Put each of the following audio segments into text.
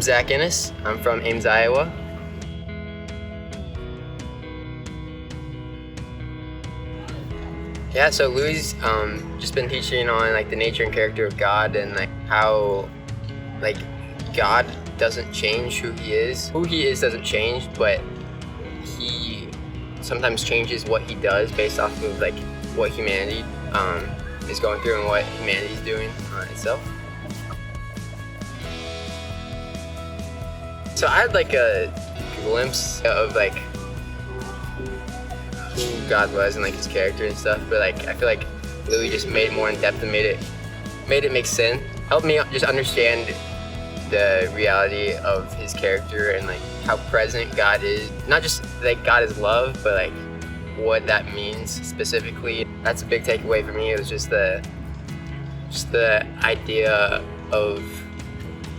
Zach Innes. I'm from Ames, Iowa. Yeah, so Louis just been teaching on like the nature and character of God and like how like God doesn't change who he is. Who he is doesn't change, but he sometimes changes what he does based off of like what humanity is going through and what humanity is doing itself. So I had like a glimpse of like who God was and like his character and stuff, but like I feel like Louis just made it more in depth and made it make sense. Helped me just understand the reality of his character and like how present God is. Not just like God is love, but like what that means specifically. That's a big takeaway for me. It was just the idea of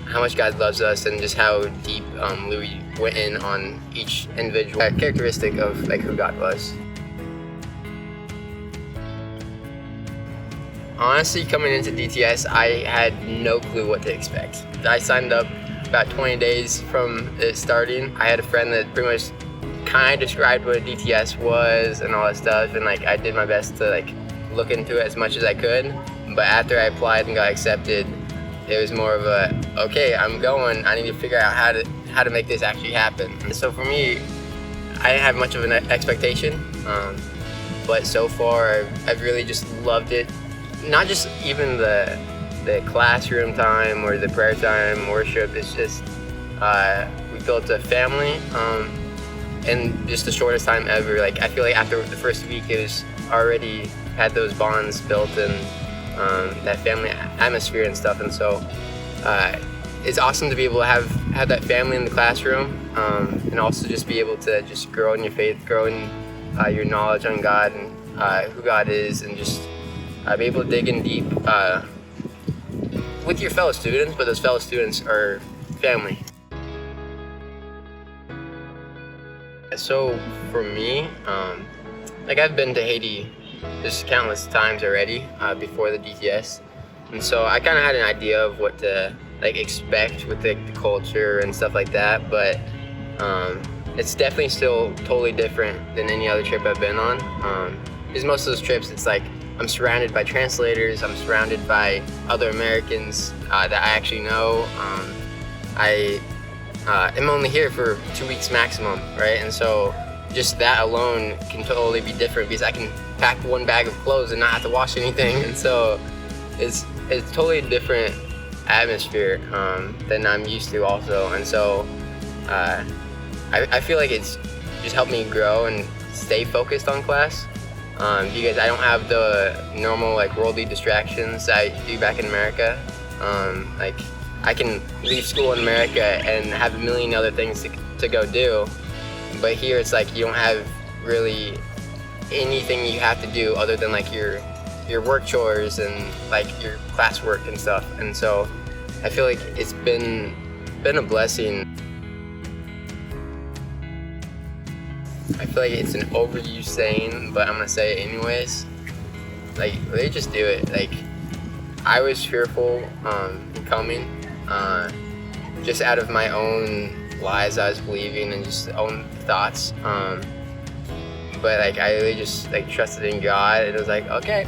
how much God loves us and just how deep Louis went in on each individual characteristic of like who God was. Honestly, coming into DTS, I had no clue what to expect. I signed up about 20 days from it starting. I had a friend that pretty much kind of described what a DTS was and all that stuff, and like I did my best to like look into it as much as I could. But after I applied and got accepted, it was more of a, okay, I'm going, I need to figure out how to make this actually happen. And so for me, I didn't have much of an expectation, but so far I've really just loved it. Not just even the classroom time or the prayer time, worship, it's just, we built a family in just the shortest time ever. Like I feel like after the first week it was already had those bonds built and that family atmosphere and stuff, and so it's awesome to be able to have that family in the classroom, and also just be able to just grow in your faith, grow in your knowledge on God and who God is, and just be able to dig in deep with your fellow students, but those fellow students are family. So for me, like I've been to Haiti just countless times already before the DTS, and so I kind of had an idea of what to like expect with the culture and stuff like that, but it's definitely still totally different than any other trip I've been on, because most of those trips it's like I'm surrounded by translators, I'm surrounded by other Americans that I actually know. I am only here for 2 weeks maximum, right? And so just that alone can totally be different because I can pack one bag of clothes and not have to wash anything. And so it's totally a different atmosphere than I'm used to also. And so I feel like it's just helped me grow and stay focused on class. Because I don't have the normal like worldly distractions I do back in America. Like I can leave school in America and have a million other things to go do, but here it's like you don't have really anything you have to do other than like your work chores and like your classwork and stuff. And so I feel like it's been a blessing. I feel like it's an overused saying, but I'm gonna say it anyways. Like, really just do it. Like, I was fearful in coming, just out of my own lies I was believing and just own thoughts. But like, I really just like trusted in God, and it was like, okay,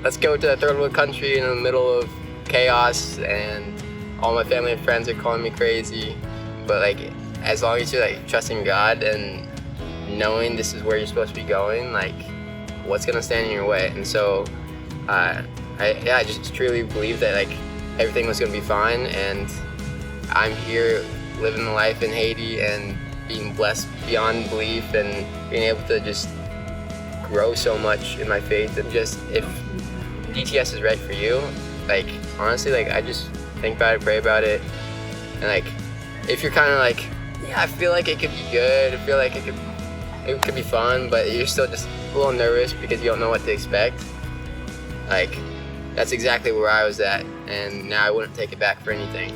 let's go to a third world country in the middle of chaos, and all my family and friends are calling me crazy. But like, as long as you're like trusting God and knowing this is where you're supposed to be going, like what's gonna stand in your way? And so I just truly believe that like everything was gonna be fine, and I'm here living the life in Haiti and being blessed beyond belief and being able to just grow so much in my faith. And just if DTS is right for you, like honestly, like I just think about it, pray about it, and like if you're kind of like, yeah, I feel like it could be good, I feel like it could be fun, but you're still just a little nervous because you don't know what to expect. Like, that's exactly where I was at, and now I wouldn't take it back for anything.